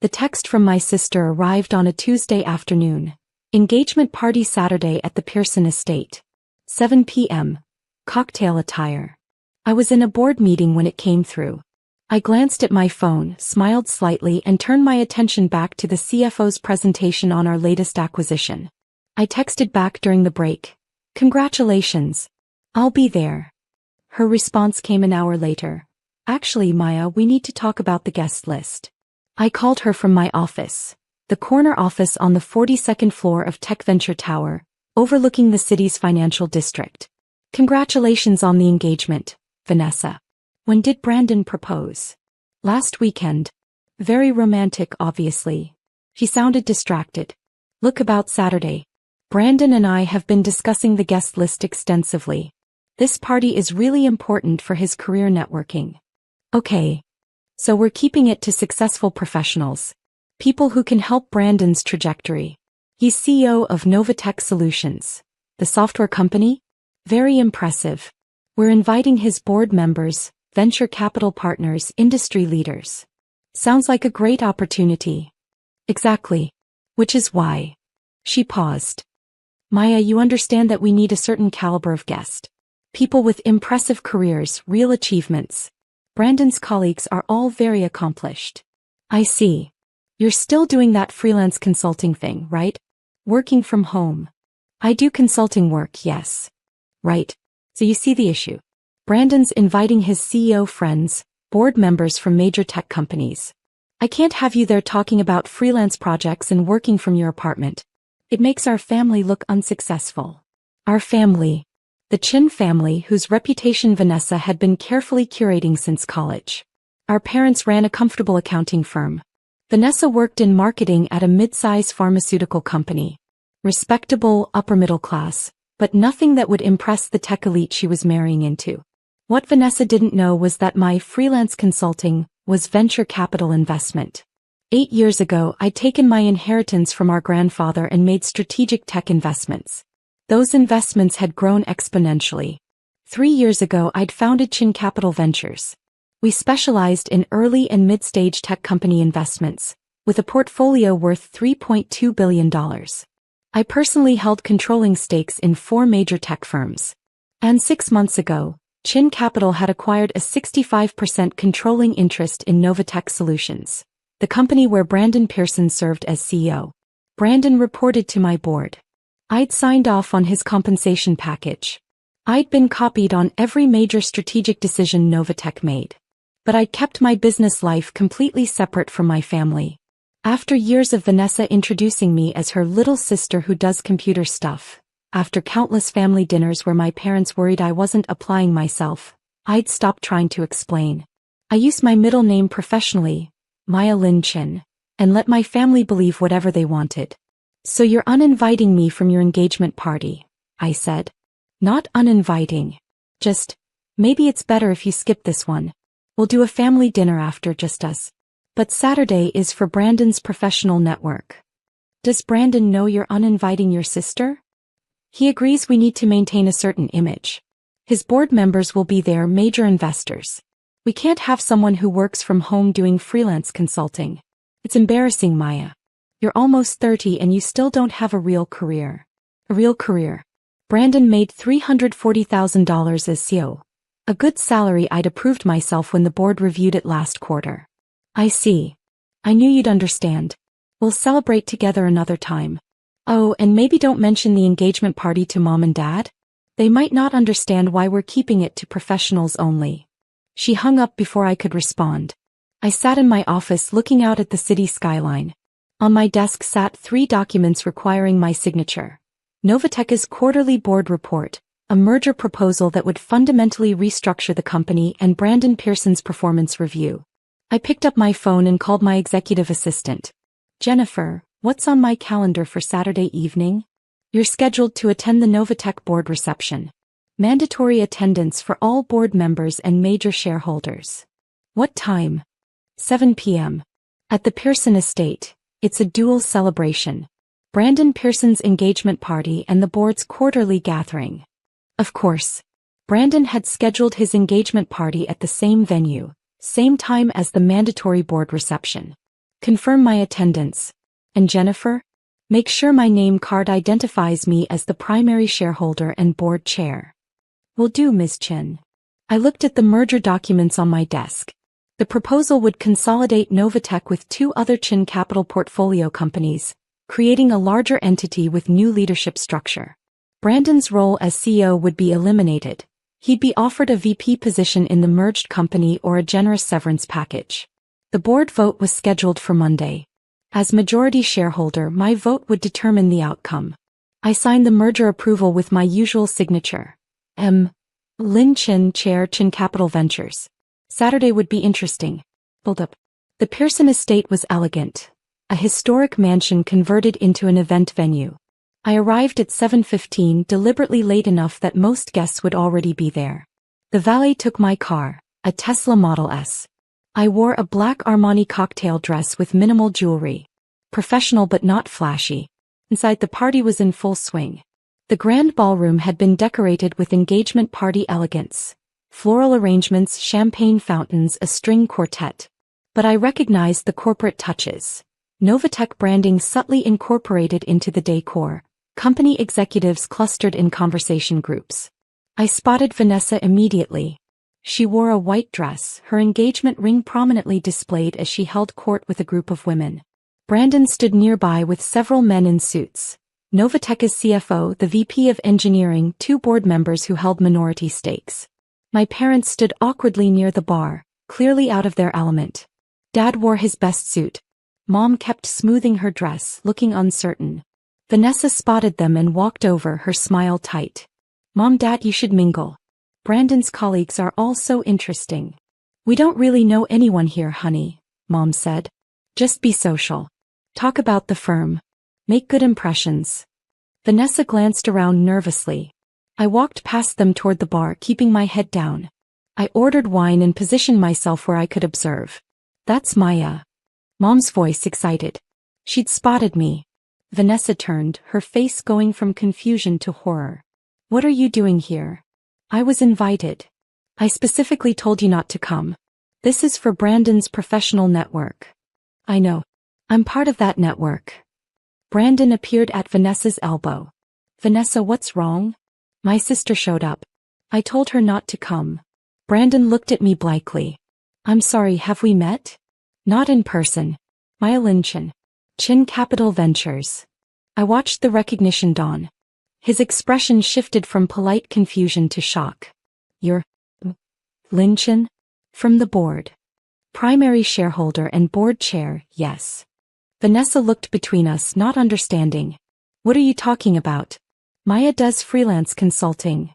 The text from my sister arrived on a Tuesday afternoon. Engagement party Saturday at the Pearson estate. 7 p.m. Cocktail attire. I was in a board meeting when it came through. I glanced at my phone, smiled slightly, and turned my attention back to the CFO's presentation on our latest acquisition. I texted back during the break. Congratulations. I'll be there. Her response came an hour later. Actually, Maya, we need to talk about the guest list. I called her from my office, the corner office on the 42nd floor of Tech Venture Tower, overlooking the city's financial district. Congratulations on the engagement, Vanessa. When did Brandon propose? Last weekend. Very romantic, obviously. She sounded distracted. Look, about Saturday. Brandon and I have been discussing the guest list extensively. This party is really important for his career networking. Okay. So we're keeping it to successful professionals. People who can help Brandon's trajectory. He's CEO of Novatech Solutions. The software company? Very impressive. We're inviting his board members, venture capital partners, industry leaders. Sounds like a great opportunity. Exactly. Which is why. She paused. Maya, you understand that we need a certain caliber of guest. People with impressive careers, real achievements. Brandon's colleagues are all very accomplished. I see. You're still doing that freelance consulting thing, right? Working from home. I do consulting work, yes. Right. So you see the issue. Brandon's inviting his CEO friends, board members from major tech companies. I can't have you there talking about freelance projects and working from your apartment. It makes our family look unsuccessful. Our family. The Chin family, whose reputation Vanessa had been carefully curating since college. Our parents ran a comfortable accounting firm. Vanessa worked in marketing at a mid-size pharmaceutical company. Respectable, upper-middle class, but nothing that would impress the tech elite she was marrying into. What Vanessa didn't know was that my freelance consulting was venture capital investment. 8 years ago, I'd taken my inheritance from our grandfather and made strategic tech investments. Those investments had grown exponentially. 3 years ago, I'd founded Chin Capital Ventures. We specialized in early and mid-stage tech company investments, with a portfolio worth $3.2 billion. I personally held controlling stakes in 4 major tech firms. And 6 months ago, Chin Capital had acquired a 65% controlling interest in Novatech Solutions, the company where Brandon Pearson served as CEO. Brandon reported to my board. I'd signed off on his compensation package. I'd been copied on every major strategic decision Novatech made. But I'd kept my business life completely separate from my family. After years of Vanessa introducing me as her little sister who does computer stuff, after countless family dinners where my parents worried I wasn't applying myself, I'd stopped trying to explain. I used my middle name professionally, Maya Lin Chin, and let my family believe whatever they wanted. So you're uninviting me from your engagement party, I said. Not uninviting. Just, maybe it's better if you skip this one. We'll do a family dinner after, just us. But Saturday is for Brandon's professional network. Does Brandon know you're uninviting your sister? He agrees we need to maintain a certain image. His board members will be there, major investors. We can't have someone who works from home doing freelance consulting. It's embarrassing, Maya. You're almost 30 and you still don't have a real career. A real career. Brandon made $340,000 as CEO. A good salary. I'd approved myself when the board reviewed it last quarter. I see. I knew you'd understand. We'll celebrate together another time. Oh, and maybe don't mention the engagement party to Mom and Dad. They might not understand why we're keeping it to professionals only. She hung up before I could respond. I sat in my office looking out at the city skyline. On my desk sat 3 documents requiring my signature. Novatech's quarterly board report, a merger proposal that would fundamentally restructure the company, and Brandon Pearson's performance review. I picked up my phone and called my executive assistant. Jennifer, what's on my calendar for Saturday evening? You're scheduled to attend the Novatech board reception. Mandatory attendance for all board members and major shareholders. What time? 7 p.m. At the Pearson estate. It's a dual celebration. Brandon Pearson's engagement party and the board's quarterly gathering. Of course. Brandon had scheduled his engagement party at the same venue, same time as the mandatory board reception. Confirm my attendance. And Jennifer? Make sure my name card identifies me as the primary shareholder and board chair. Will do, Ms. Chin. I looked at the merger documents on my desk. The proposal would consolidate Novatech with two other Chin Capital portfolio companies, creating a larger entity with new leadership structure. Brandon's role as CEO would be eliminated. He'd be offered a VP position in the merged company or a generous severance package. The board vote was scheduled for Monday. As majority shareholder, my vote would determine the outcome. I signed the merger approval with my usual signature. M. Lin Chin, Chair, Chin Capital Ventures. Saturday would be interesting. Hold up. The Pearson estate was elegant. A historic mansion converted into an event venue. I arrived at 7:15, deliberately late enough that most guests would already be there. The valet took my car, a Tesla Model S. I wore a black Armani cocktail dress with minimal jewelry. Professional but not flashy. Inside, the party was in full swing. The grand ballroom had been decorated with engagement party elegance. Floral arrangements, champagne fountains, a string quartet. But I recognized the corporate touches. Novatech branding subtly incorporated into the decor. Company executives clustered in conversation groups. I spotted Vanessa immediately. She wore a white dress, her engagement ring prominently displayed as she held court with a group of women. Brandon stood nearby with several men in suits. Novatech's CFO, the VP of Engineering, two board members who held minority stakes. My parents stood awkwardly near the bar, clearly out of their element. Dad wore his best suit. Mom kept smoothing her dress, looking uncertain. Vanessa spotted them and walked over, her smile tight. Mom, Dad, you should mingle. Brandon's colleagues are all so interesting. We don't really know anyone here, honey, Mom said. Just be social. Talk about the firm. Make good impressions. Vanessa glanced around nervously. I walked past them toward the bar, keeping my head down. I ordered wine and positioned myself where I could observe. That's Maya. Mom's voice excited. She'd spotted me. Vanessa turned, her face going from confusion to horror. What are you doing here? I was invited. I specifically told you not to come. This is for Brandon's professional network. I know. I'm part of that network. Brandon appeared at Vanessa's elbow. Vanessa, what's wrong? My sister showed up. I told her not to come. Brandon looked at me blankly. I'm sorry, have we met? Not in person. Maya Lin Chin. Chin Capital Ventures. I watched the recognition dawn. His expression shifted from polite confusion to shock. You're Lin Chin? From the board. Primary shareholder and board chair, yes. Vanessa looked between us, not understanding. What are you talking about? Maya does freelance consulting.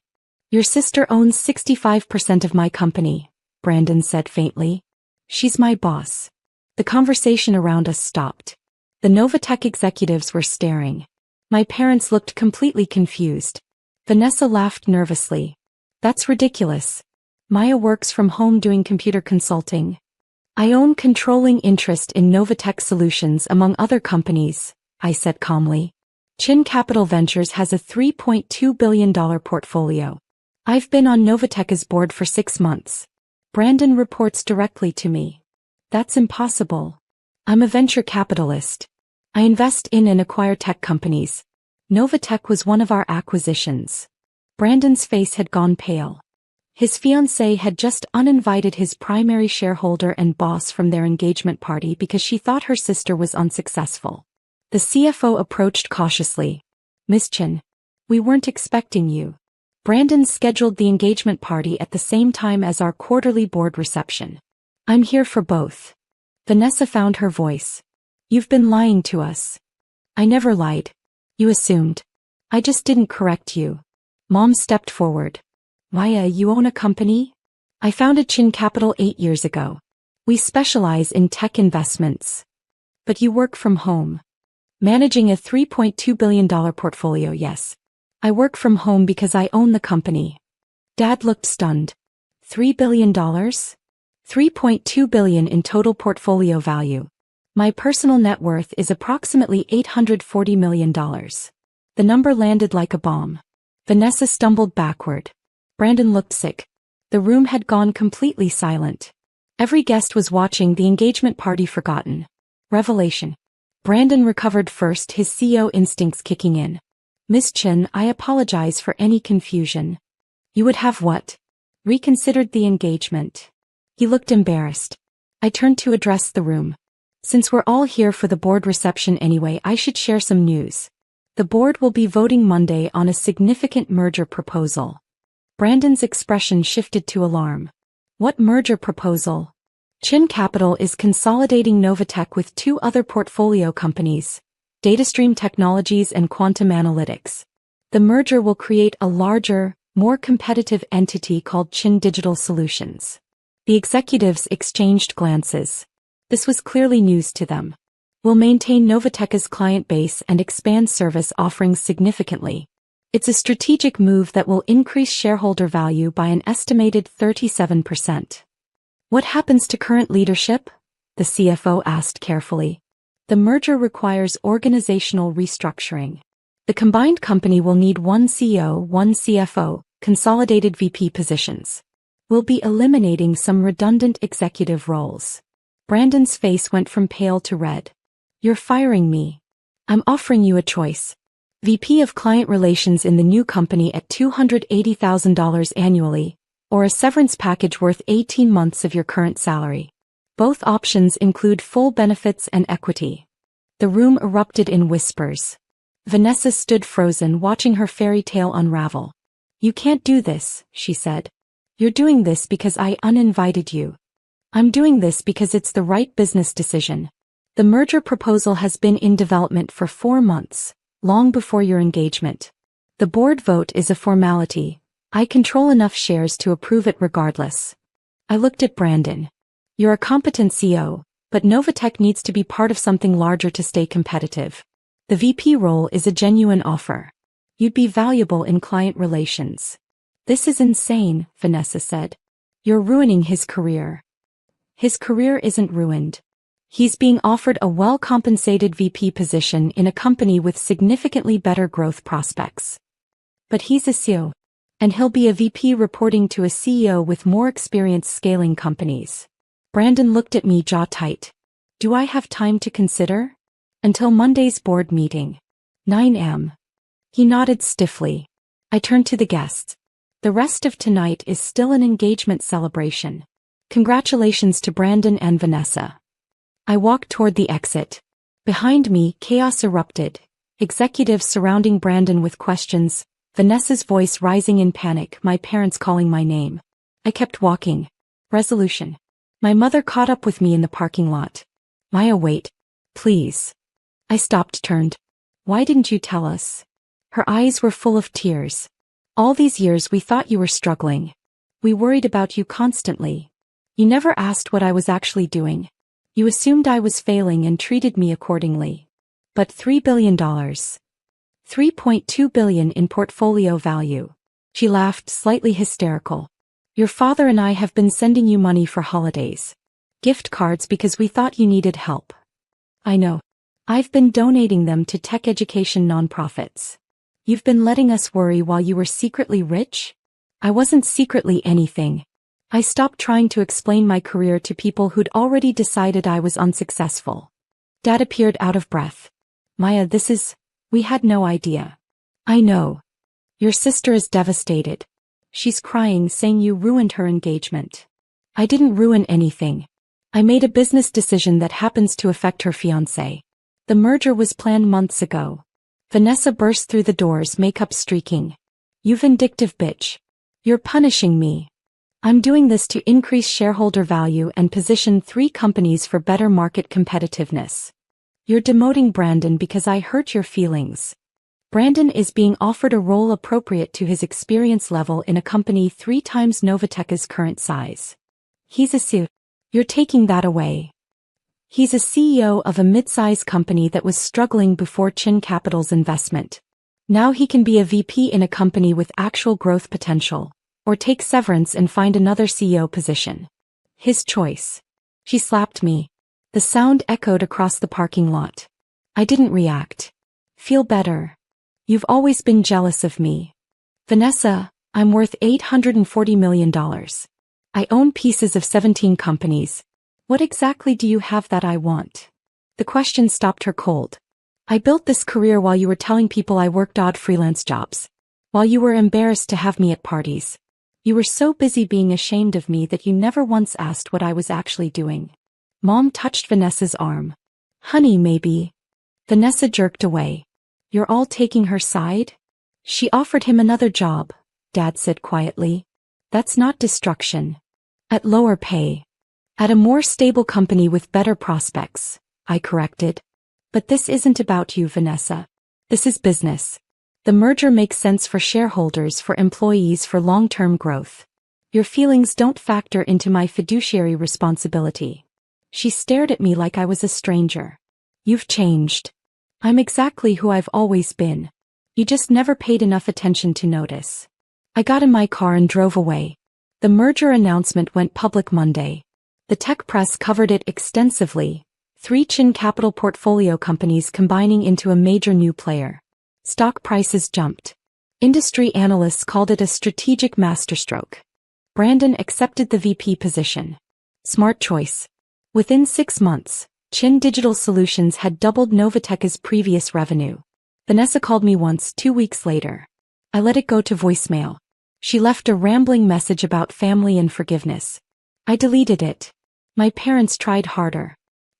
Your sister owns 65% of my company, Brandon said faintly. She's my boss. The conversation around us stopped. The Novatech executives were staring. My parents looked completely confused. Vanessa laughed nervously. That's ridiculous. Maya works from home doing computer consulting. I own controlling interest in Novatech Solutions among other companies, I said calmly. Chin Capital Ventures has a $3.2 billion portfolio. I've been on Novatech's board for 6 months. Brandon reports directly to me. That's impossible. I'm a venture capitalist. I invest in and acquire tech companies. Novatech was one of our acquisitions. Brandon's face had gone pale. His fiancé had just uninvited his primary shareholder and boss from their engagement party because she thought her sister was unsuccessful. The CFO approached cautiously. Miss Chin, we weren't expecting you. Brandon scheduled the engagement party at the same time as our quarterly board reception. I'm here for both. Vanessa found her voice. You've been lying to us. I never lied. You assumed. I just didn't correct you. Mom stepped forward. Maya, you own a company? I founded Chin Capital 8 years ago. We specialize in tech investments. But you work from home. Managing a $3.2 billion portfolio, yes. I work from home because I own the company. Dad looked stunned. $3 billion? $3.2 billion in total portfolio value. My personal net worth is approximately $840 million. The number landed like a bomb. Vanessa stumbled backward. Brandon looked sick. The room had gone completely silent. Every guest was watching the engagement party, forgotten. Revelation. Brandon recovered first, his CEO instincts kicking in. Miss Chin, I apologize for any confusion. You would have what? Reconsidered the engagement. He looked embarrassed. I turned to address the room. Since we're all here for the board reception anyway, I should share some news. The board will be voting Monday on a significant merger proposal. Brandon's expression shifted to alarm. What merger proposal? Chin Capital is consolidating Novatech with two other portfolio companies, DataStream Technologies and Quantum Analytics. The merger will create a larger, more competitive entity called Chin Digital Solutions. The executives exchanged glances. This was clearly news to them. We'll maintain Novatech's client base and expand service offerings significantly. It's a strategic move that will increase shareholder value by an estimated 37%. What happens to current leadership? The CFO asked carefully. The merger requires organizational restructuring. The combined company will need one CEO, one CFO, consolidated VP positions. We'll be eliminating some redundant executive roles. Brandon's face went from pale to red. You're firing me. I'm offering you a choice. VP of Client Relations in the new company at $280,000 annually, or a severance package worth 18 months of your current salary. Both options include full benefits and equity. The room erupted in whispers. Vanessa stood frozen, watching her fairy tale unravel. You can't do this, she said. You're doing this because I uninvited you. I'm doing this because it's the right business decision. The merger proposal has been in development for 4 months, long before your engagement. The board vote is a formality. I control enough shares to approve it regardless. I looked at Brandon. You're a competent CEO, but Novatech needs to be part of something larger to stay competitive. The VP role is a genuine offer. You'd be valuable in client relations. This is insane, Vanessa said. You're ruining his career. His career isn't ruined. He's being offered a well-compensated VP position in a company with significantly better growth prospects. But he's a CEO. And he'll be a VP reporting to a CEO with more experience scaling companies. Brandon looked at me, jaw tight. Do I have time to consider? Until Monday's board meeting. 9 a.m. He nodded stiffly. I turned to the guests. The rest of tonight is still an engagement celebration. Congratulations to Brandon and Vanessa. I walked toward the exit. Behind me, chaos erupted. Executives surrounding Brandon with questions. Vanessa's voice rising in panic, my parents calling my name. I kept walking. Resolution. My mother caught up with me in the parking lot. Maya, wait. Please. I stopped, turned. Why didn't you tell us? Her eyes were full of tears. All these years we thought you were struggling. We worried about you constantly. You never asked what I was actually doing. You assumed I was failing and treated me accordingly. But $3 billion. $3.2 billion in portfolio value. She laughed, slightly hysterical. Your father and I have been sending you money for holidays. Gift cards because we thought you needed help. I know. I've been donating them to tech education nonprofits. You've been letting us worry while you were secretly rich? I wasn't secretly anything. I stopped trying to explain my career to people who'd already decided I was unsuccessful. Dad appeared out of breath. Maya, we had no idea. I know. Your sister is devastated. She's crying, saying you ruined her engagement. I didn't ruin anything. I made a business decision that happens to affect her fiancé. The merger was planned months ago. Vanessa burst through the doors, makeup streaking. You vindictive bitch. You're punishing me. I'm doing this to increase shareholder value and position 3 companies for better market competitiveness. You're demoting Brandon because I hurt your feelings. Brandon is being offered a role appropriate to his experience level in a company 3 times Novatech's current size. He's a CEO. You're taking that away. He's a CEO of a mid-size company that was struggling before Chin Capital's investment. Now he can be a VP in a company with actual growth potential, or take severance and find another CEO position. His choice. She slapped me. The sound echoed across the parking lot. I didn't react. Feel better. You've always been jealous of me. Vanessa, I'm worth $840 million. I own pieces of 17 companies. What exactly do you have that I want? The question stopped her cold. I built this career while you were telling people I worked odd freelance jobs. While you were embarrassed to have me at parties. You were so busy being ashamed of me that you never once asked what I was actually doing. Mom touched Vanessa's arm. Honey, maybe. Vanessa jerked away. You're all taking her side? She offered him another job, Dad said quietly. That's not destruction. At lower pay. At a more stable company with better prospects, I corrected. But this isn't about you, Vanessa. This is business. The merger makes sense for shareholders, for employees, for long-term growth. Your feelings don't factor into my fiduciary responsibility. She stared at me like I was a stranger. You've changed. I'm exactly who I've always been. You just never paid enough attention to notice. I got in my car and drove away. The merger announcement went public Monday. The tech press covered it extensively. 3 Chin Capital portfolio companies combining into a major new player. Stock prices jumped. Industry analysts called it a strategic masterstroke. Brandon accepted the VP position. Smart choice. Within 6 months, Chin Digital Solutions had doubled Novatech's previous revenue. Vanessa called me once 2 weeks later. I let it go to voicemail. She left a rambling message about family and forgiveness. I deleted it. My parents tried harder.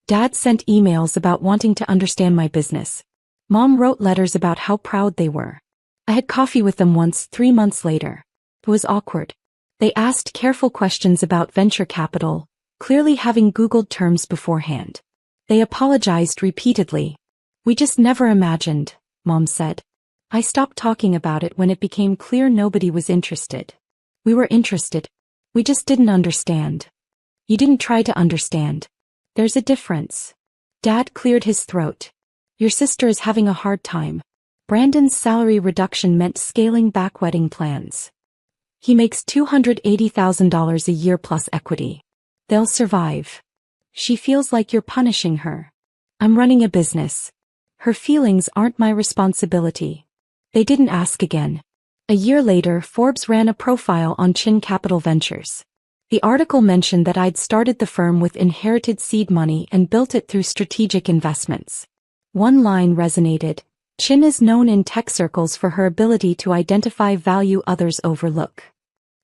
Dad sent emails about wanting to understand my business. Mom wrote letters about how proud they were. I had coffee with them once 3 months later. It was awkward. They asked careful questions about venture capital, clearly having Googled terms beforehand. They apologized repeatedly. We just never imagined, Mom said. I stopped talking about it when it became clear nobody was interested. We were interested. We just didn't understand. You didn't try to understand. There's a difference. Dad cleared his throat. Your sister is having a hard time. Brandon's salary reduction meant scaling back wedding plans. He makes $280,000 a year plus equity. They'll survive. She feels like you're punishing her. I'm running a business. Her feelings aren't my responsibility. They didn't ask again. A year later, Forbes ran a profile on Chin Capital Ventures. The article mentioned that I'd started the firm with inherited seed money and built it through strategic investments. One line resonated. Chin is known in tech circles for her ability to identify value others overlook.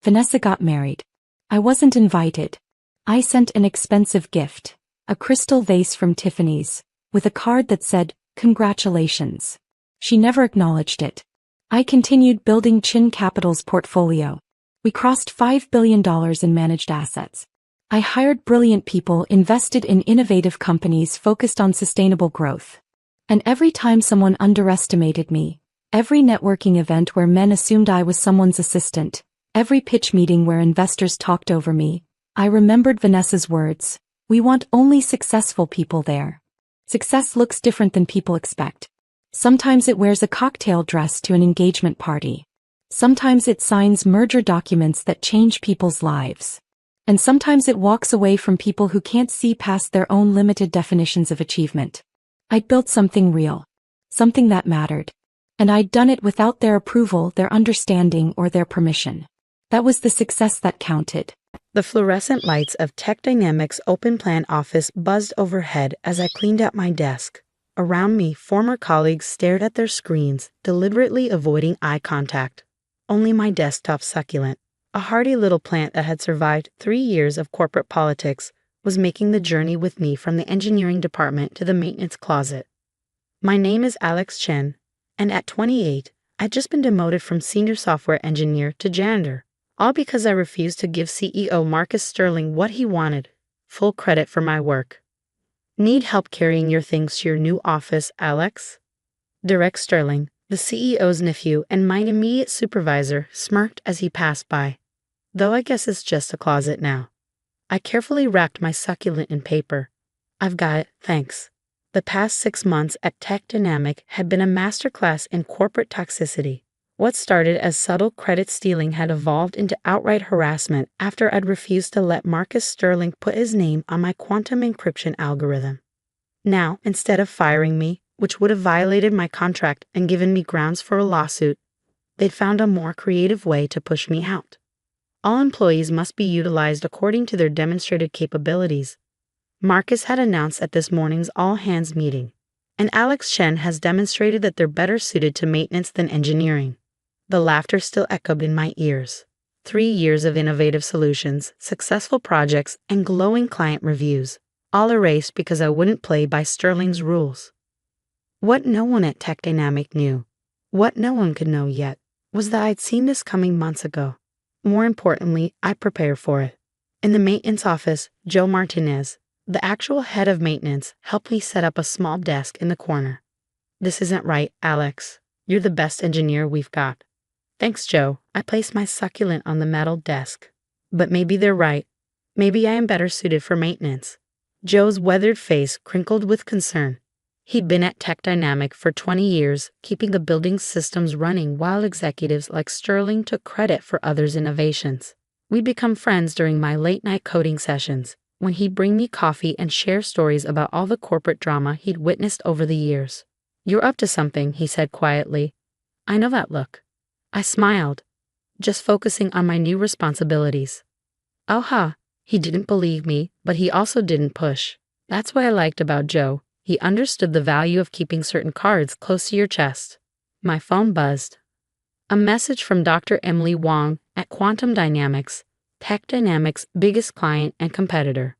Vanessa got married. I wasn't invited. I sent an expensive gift, a crystal vase from Tiffany's, with a card that said, "Congratulations." She never acknowledged it. I continued building Chin Capital's portfolio. We crossed $5 billion in managed assets. I hired brilliant people, invested in innovative companies focused on sustainable growth. And every time someone underestimated me, every networking event where men assumed I was someone's assistant, every pitch meeting where investors talked over me, I remembered Vanessa's words, "We want only successful people there." Success looks different than people expect. Sometimes it wears a cocktail dress to an engagement party. Sometimes it signs merger documents that change people's lives. And sometimes it walks away from people who can't see past their own limited definitions of achievement. I'd built something real. Something that mattered. And I'd done it without their approval, their understanding, or their permission. That was the success that counted. The fluorescent lights of Tech Dynamics' open-plan office buzzed overhead as I cleaned out my desk. Around me, former colleagues stared at their screens, deliberately avoiding eye contact. Only my desktop succulent, a hardy little plant that had survived 3 years of corporate politics, was making the journey with me from the engineering department to the maintenance closet. My name is Alex Chen, and at 28, I'd just been demoted from senior software engineer to janitor, all because I refused to give CEO Marcus Sterling what he wanted, full credit for my work. Need help carrying your things to your new office, Alex? Derek Sterling, the CEO's nephew and my immediate supervisor, smirked as he passed by. Though I guess it's just a closet now. I carefully wrapped my succulent in paper. I've got it, thanks. The past 6 months at Tech Dynamic had been a masterclass in corporate toxicity. What started as subtle credit stealing had evolved into outright harassment after I'd refused to let Marcus Sterling put his name on my quantum encryption algorithm. Now, instead of firing me, which would have violated my contract and given me grounds for a lawsuit, they'd found a more creative way to push me out. All employees must be utilized according to their demonstrated capabilities. Marcus had announced at this morning's all-hands meeting, and Alex Shen has demonstrated that they're better suited to maintenance than engineering. The laughter still echoed in my ears. 3 years of innovative solutions, successful projects, and glowing client reviews, all erased because I wouldn't play by Sterling's rules. What no one at Tech Dynamic knew, what no one could know yet, was that I'd seen this coming months ago. More importantly, I prepared for it. In the maintenance office, Joe Martinez, the actual head of maintenance, helped me set up a small desk in the corner. "This isn't right, Alex. You're the best engineer we've got." "Thanks, Joe." I placed my succulent on the metal desk. "But maybe they're right. Maybe I am better suited for maintenance." Joe's weathered face crinkled with concern. He'd been at Tech Dynamic for 20 years, keeping the building's systems running while executives like Sterling took credit for others' innovations. We'd become friends during my late-night coding sessions, when he'd bring me coffee and share stories about all the corporate drama he'd witnessed over the years. "You're up to something," he said quietly. "I know that look." I smiled, just focusing on my new responsibilities. "Oh-ha." He didn't believe me, but he also didn't push. That's what I liked about Joe. He understood the value of keeping certain cards close to your chest. My phone buzzed. A message from Dr. Emily Wong at Quantum Dynamics, Tech Dynamics' biggest client and competitor.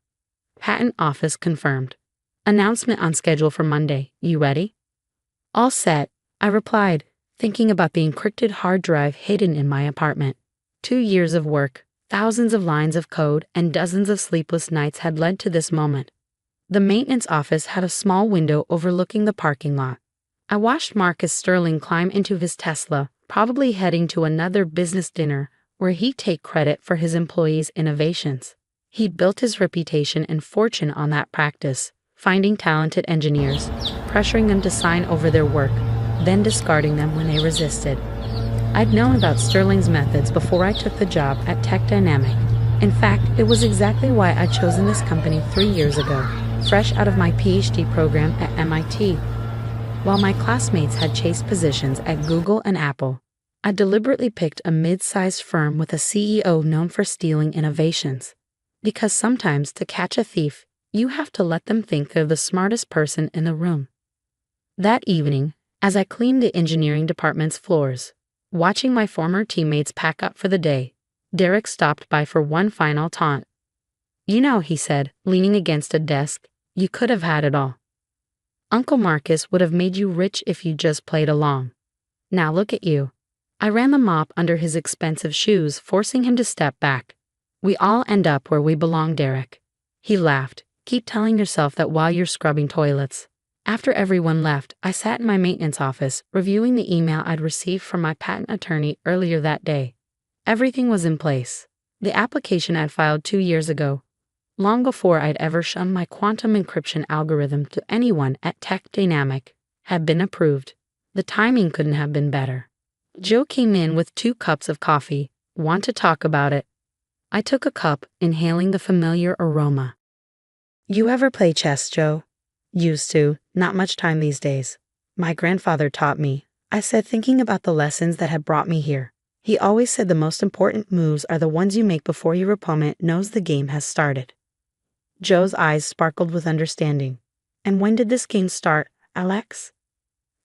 "Patent office confirmed. Announcement on schedule for Monday. You ready?" "All set," I replied, thinking about the encrypted hard drive hidden in my apartment. 2 years of work, thousands of lines of code, and dozens of sleepless nights had led to this moment. The maintenance office had a small window overlooking the parking lot. I watched Marcus Sterling climb into his Tesla, probably heading to another business dinner where he'd take credit for his employees' innovations. He built his reputation and fortune on that practice, finding talented engineers, pressuring them to sign over their work, then discarding them when they resisted. I'd known about Sterling's methods before I took the job at Tech Dynamic. In fact, it was exactly why I'd chosen this company 3 years ago, fresh out of my PhD program at MIT. While my classmates had chased positions at Google and Apple, I deliberately picked a mid-sized firm with a CEO known for stealing innovations. Because sometimes to catch a thief, you have to let them think they're the smartest person in the room. That evening, as I cleaned the engineering department's floors, watching my former teammates pack up for the day, Derek stopped by for one final taunt. "You know," he said, leaning against a desk, "you could have had it all. Uncle Marcus would have made you rich if you just played along. Now look at you." I ran the mop under his expensive shoes, forcing him to step back. "We all end up where we belong, Derek." He laughed. "Keep telling yourself that while you're scrubbing toilets." After everyone left, I sat in my maintenance office, reviewing the email I'd received from my patent attorney earlier that day. Everything was in place. The application I'd filed 2 years ago, long before I'd ever shown my quantum encryption algorithm to anyone at Tech Dynamic, had been approved. The timing couldn't have been better. Joe came in with 2 cups of coffee. "Want to talk about it?" I took a cup, inhaling the familiar aroma. "You ever play chess, Joe?" "Used to. Not much time these days. My grandfather taught me," I said, thinking about the lessons that had brought me here. "He always said the most important moves are the ones you make before your opponent knows the game has started." Joe's eyes sparkled with understanding. "And when did this game start, Alex?"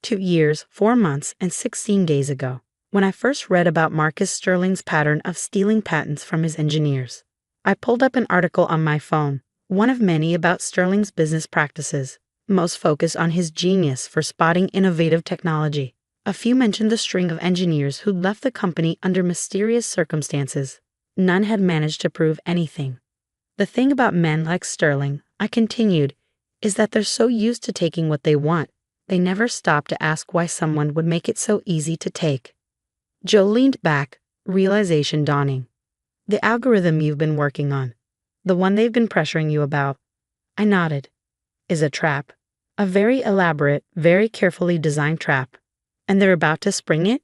2 years, 4 months, and 16 days ago, when I first read about Marcus Sterling's pattern of stealing patents from his engineers. I pulled up an article on my phone, one of many about Sterling's business practices, most focused on his genius for spotting innovative technology. A few mentioned the string of engineers who'd left the company under mysterious circumstances. None had managed to prove anything. "The thing about men like Sterling," I continued, "is that they're so used to taking what they want, they never stop to ask why someone would make it so easy to take." Joe leaned back, realization dawning. "The algorithm you've been working on, the one they've been pressuring you about," I nodded, "is a trap. A very elaborate, very carefully designed trap. And they're about to spring it?"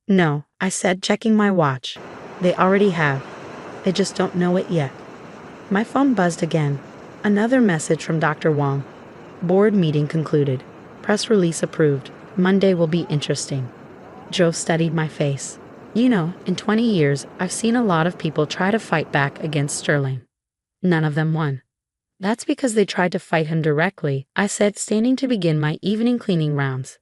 "No," I said, checking my watch. "They already have. They just don't know it yet." My phone buzzed again. Another message from Dr. Wong. "Board meeting concluded. Press release approved. Monday will be interesting." Joe studied my face. "You know, in 20 years, I've seen a lot of people try to fight back against Sterling. None of them won. That's because they tried to fight him directly, I said, standing to begin my evening cleaning rounds.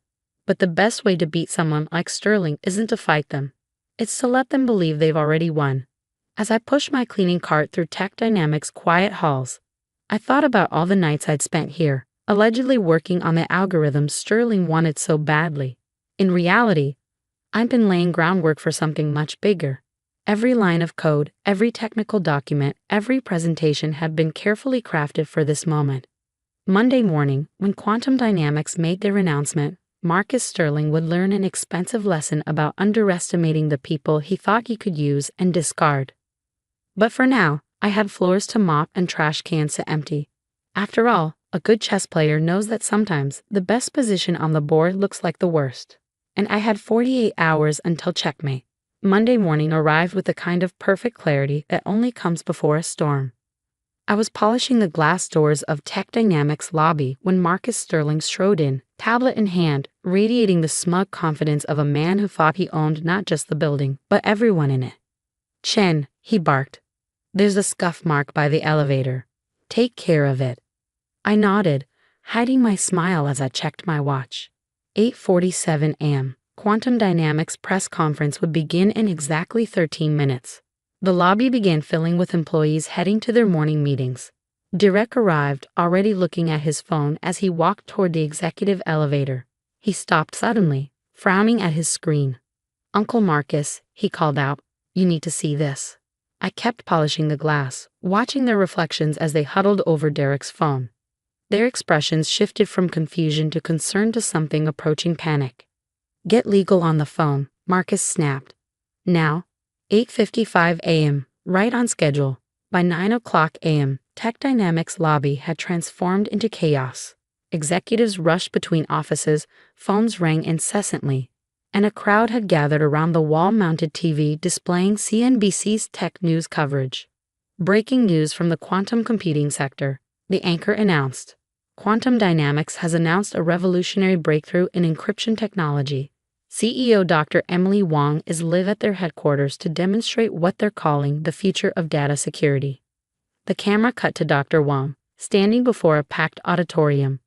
But the best way to beat someone like Sterling isn't to fight them. It's to let them believe they've already won. As I pushed my cleaning cart through Tech Dynamics' quiet halls, I thought about all the nights I'd spent here, allegedly working on the algorithms Sterling wanted so badly. In reality, I've been laying groundwork for something much bigger. Every line of code, every technical document, every presentation had been carefully crafted for this moment. Monday morning, when Quantum Dynamics made their announcement, Marcus Sterling would learn an expensive lesson about underestimating the people he thought he could use and discard. But for now, I had floors to mop and trash cans to empty. After all, a good chess player knows that sometimes the best position on the board looks like the worst. And I had 48 hours until checkmate. Monday morning arrived with the kind of perfect clarity that only comes before a storm. I was polishing the glass doors of Tech Dynamics' lobby when Marcus Sterling strode in, tablet in hand, radiating the smug confidence of a man who thought he owned not just the building, but everyone in it. "Chen," he barked. "There's a scuff mark by the elevator. Take care of it." I nodded, hiding my smile as I checked my watch. 8:47 a.m. Quantum Dynamics press conference would begin in exactly 13 minutes. The lobby began filling with employees heading to their morning meetings. Direk arrived, already looking at his phone as he walked toward the executive elevator. He stopped suddenly, frowning at his screen. "Uncle Marcus," he called out, "you need to see this." I kept polishing the glass, watching their reflections as they huddled over Derek's phone. Their expressions shifted from confusion to concern to something approaching panic. "Get legal on the phone," Marcus snapped. "Now." 8:55 a.m., right on schedule. By 9 o'clock a.m., Tech Dynamics lobby had transformed into chaos. Executives rushed between offices, phones rang incessantly, and a crowd had gathered around the wall-mounted TV displaying CNBC's tech news coverage. Breaking news from the quantum computing sector, the anchor announced. Quantum Dynamics has announced a revolutionary breakthrough in encryption technology. CEO Dr. Emily Wang is live at their headquarters to demonstrate what they're calling the future of data security. The camera cut to Dr. Wang, standing before a packed auditorium.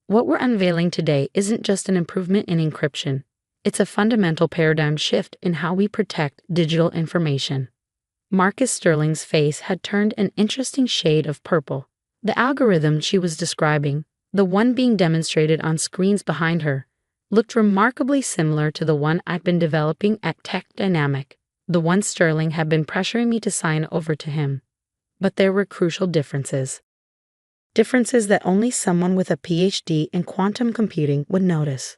"What we're unveiling today isn't just an improvement in encryption. It's a fundamental paradigm shift in how we protect digital information." Marcus Sterling's face had turned an interesting shade of purple. The algorithm she was describing, the one being demonstrated on screens behind her, looked remarkably similar to the one I'd been developing at Tech Dynamic, the one Sterling had been pressuring me to sign over to him. But there were crucial differences. Differences that only someone with a PhD in quantum computing would notice.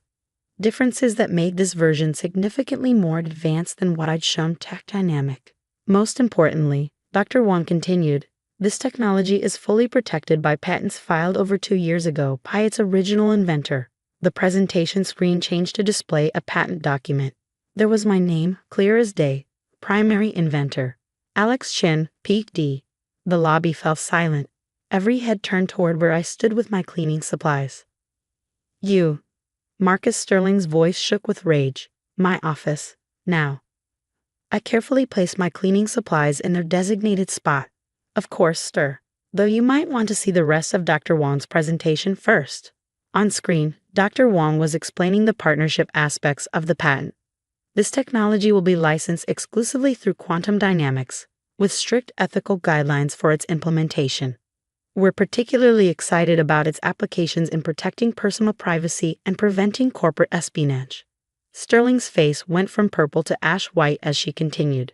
Differences that made this version significantly more advanced than what I'd shown Tech Dynamic. Most importantly, Dr. Wang continued, this technology is fully protected by patents filed over 2 years ago by its original inventor. The presentation screen changed to display a patent document. There was my name, clear as day, primary inventor, Alex Chen, Ph.D. The lobby fell silent. Every head turned toward where I stood with my cleaning supplies. "You." Marcus Sterling's voice shook with rage. "My office. Now." I carefully placed my cleaning supplies in their designated spot. "Of course, sir. Though you might want to see the rest of Dr. Wang's presentation first." On screen, Dr. Wang was explaining the partnership aspects of the patent. This technology will be licensed exclusively through Quantum Dynamics, with strict ethical guidelines for its implementation. We're particularly excited about its applications in protecting personal privacy and preventing corporate espionage. Sterling's face went from purple to ash white as she continued.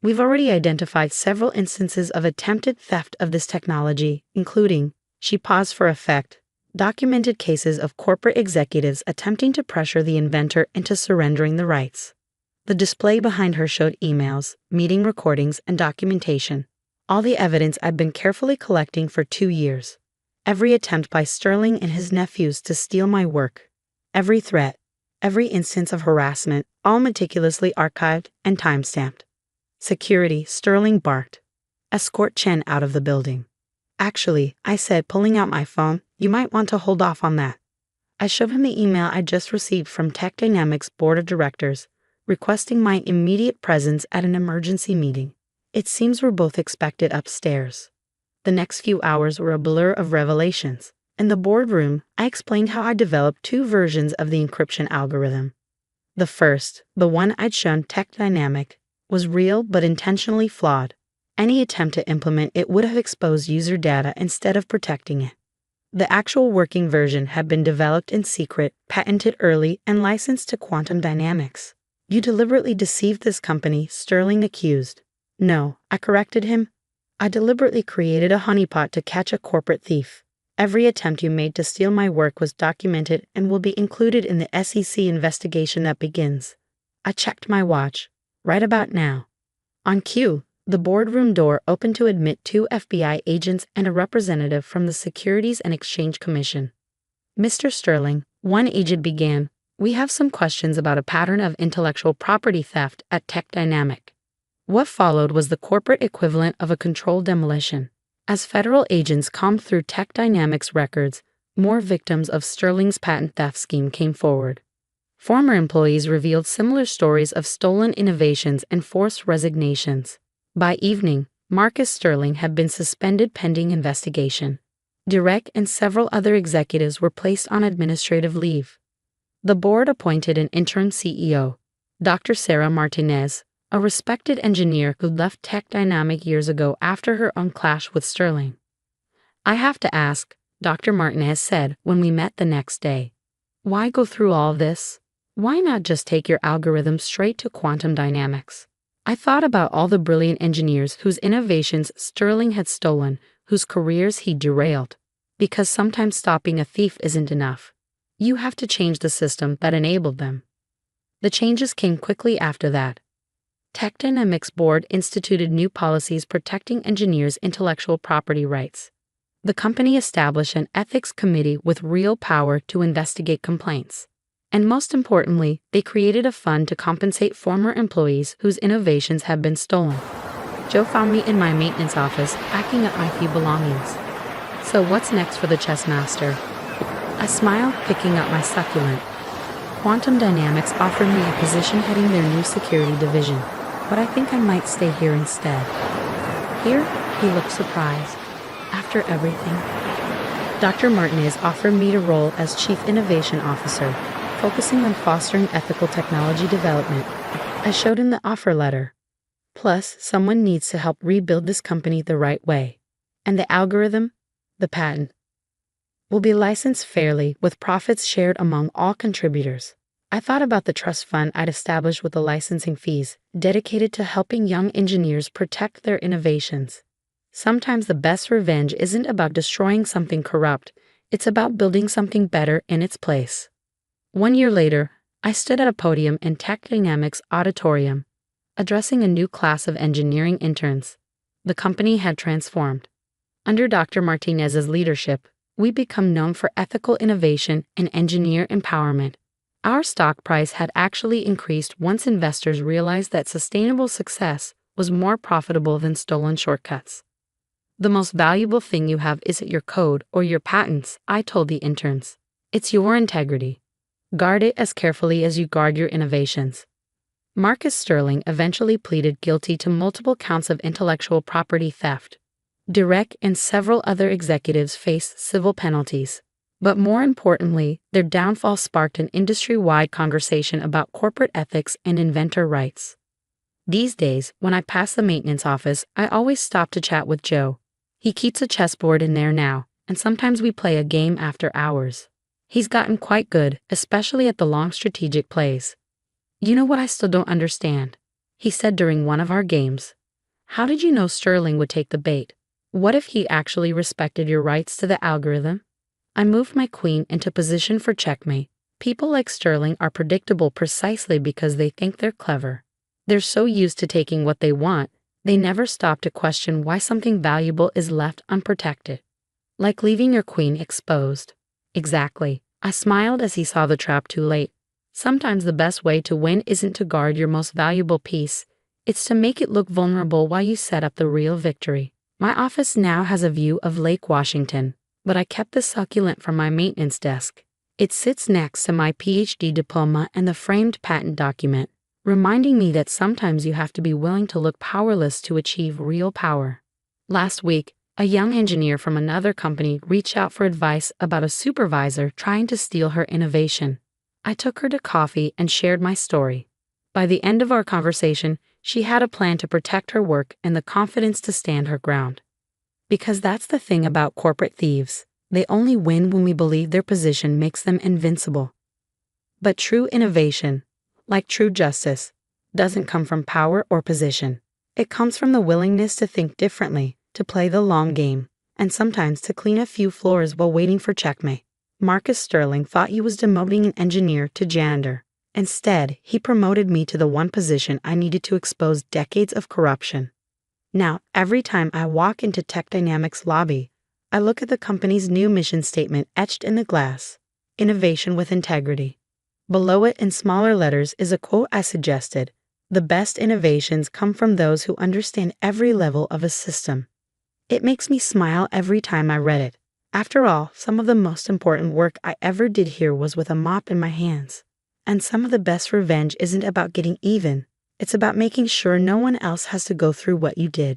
"We've already identified several instances of attempted theft of this technology, including," she paused for effect, "documented cases of corporate executives attempting to pressure the inventor into surrendering the rights." The display behind her showed emails, meeting recordings, and documentation. All the evidence I'd been carefully collecting for 2 years. Every attempt by Sterling and his nephews to steal my work. Every threat. Every instance of harassment, all meticulously archived and timestamped. "Security," Sterling barked. "Escort Chen out of the building." "Actually," I said, pulling out my phone, "you might want to hold off on that." I showed him the email I just received from Tech Dynamics Board of Directors, requesting my immediate presence at an emergency meeting. "It seems we're both expected upstairs." The next few hours were a blur of revelations. In the boardroom, I explained how I developed two versions of the encryption algorithm. The first, the one I'd shown Tech Dynamic, was real but intentionally flawed. Any attempt to implement it would have exposed user data instead of protecting it. The actual working version had been developed in secret, patented early, and licensed to Quantum Dynamics. You deliberately deceived this company, Sterling accused. No, I corrected him. I deliberately created a honeypot to catch a corporate thief. Every attempt you made to steal my work was documented and will be included in the SEC investigation that begins. I checked my watch. Right about now. On cue, the boardroom door opened to admit 2 FBI agents and a representative from the Securities and Exchange Commission. Mr. Sterling, one agent began, we have some questions about a pattern of intellectual property theft at Tech Dynamic. What followed was the corporate equivalent of a controlled demolition. As federal agents combed through Tech Dynamics records, more victims of Sterling's patent theft scheme came forward. Former employees revealed similar stories of stolen innovations and forced resignations. By evening, Marcus Sterling had been suspended pending investigation. Direk and several other executives were placed on administrative leave. The board appointed an interim CEO, Dr. Sarah Martinez, a respected engineer who left Tech Dynamic years ago after her own clash with Sterling. I have to ask, Dr. Martinez said when we met the next day. Why go through all this? Why not just take your algorithm straight to Quantum Dynamics? I thought about all the brilliant engineers whose innovations Sterling had stolen, whose careers he derailed. Because sometimes stopping a thief isn't enough. You have to change the system that enabled them. The changes came quickly after that. Tech Dynamics board instituted new policies protecting engineers' intellectual property rights. The company established an ethics committee with real power to investigate complaints. And most importantly, they created a fund to compensate former employees whose innovations had been stolen. Joe found me in my maintenance office, packing up my few belongings. So what's next for the chess master? I smiled, picking up my succulent. Quantum Dynamics offered me a position heading their new security division, but I think I might stay here instead. Here? He looked surprised. After everything? Dr. Martinez offered me a role as Chief Innovation Officer, focusing on fostering ethical technology development. I showed him the offer letter. Plus, someone needs to help rebuild this company the right way. And the algorithm, the patent, will be licensed fairly with profits shared among all contributors. I thought about the trust fund I'd established with the licensing fees, dedicated to helping young engineers protect their innovations. Sometimes the best revenge isn't about destroying something corrupt, it's about building something better in its place. 1 year later, I stood at a podium in Tech Dynamics auditorium, addressing a new class of engineering interns. The company had transformed. Under Dr. Martinez's leadership, we become known for ethical innovation and engineer empowerment. Our stock price had actually increased once investors realized that sustainable success was more profitable than stolen shortcuts. The most valuable thing you have isn't your code or your patents, I told the interns. It's your integrity. Guard it as carefully as you guard your innovations. Marcus Sterling eventually pleaded guilty to multiple counts of intellectual property theft. Direk and several other executives faced civil penalties. But more importantly, their downfall sparked an industry-wide conversation about corporate ethics and inventor rights. These days, when I pass the maintenance office, I always stop to chat with Joe. He keeps a chessboard in there now, and sometimes we play a game after hours. He's gotten quite good, especially at the long strategic plays. You know what I still don't understand? He said during one of our games. How did you know Sterling would take the bait? What if he actually respected your rights to the algorithm? I moved my queen into position for checkmate. People like Sterling are predictable precisely because they think they're clever. They're so used to taking what they want, they never stop to question why something valuable is left unprotected. Like leaving your queen exposed. Exactly. I smiled as he saw the trap too late. Sometimes the best way to win isn't to guard your most valuable piece, it's to make it look vulnerable while you set up the real victory. My office now has a view of Lake Washington, but I kept the succulent from my maintenance desk. It sits next to my PhD diploma and the framed patent document, reminding me that sometimes you have to be willing to look powerless to achieve real power. Last week, A young engineer from another company reached out for advice about a supervisor trying to steal her innovation. I took her to coffee and shared my story. By the end of our conversation, she had a plan to protect her work and the confidence to stand her ground. Because that's the thing about corporate thieves. They only win when we believe their position makes them invincible. But true innovation, like true justice, doesn't come from power or position. It comes from the willingness to think differently, to play the long game, and sometimes to clean a few floors while waiting for checkmate. Marcus Sterling thought he was demoting an engineer to janitor. Instead, he promoted me to the one position I needed to expose decades of corruption. Now, every time I walk into Tech Dynamics lobby, I look at the company's new mission statement etched in the glass: innovation with integrity. Below it in smaller letters is a quote I suggested: "The best innovations come from those who understand every level of a system." It makes me smile every time I read it. After all, some of the most important work I ever did here was with a mop in my hands. And some of the best revenge isn't about getting even. It's about making sure no one else has to go through what you did.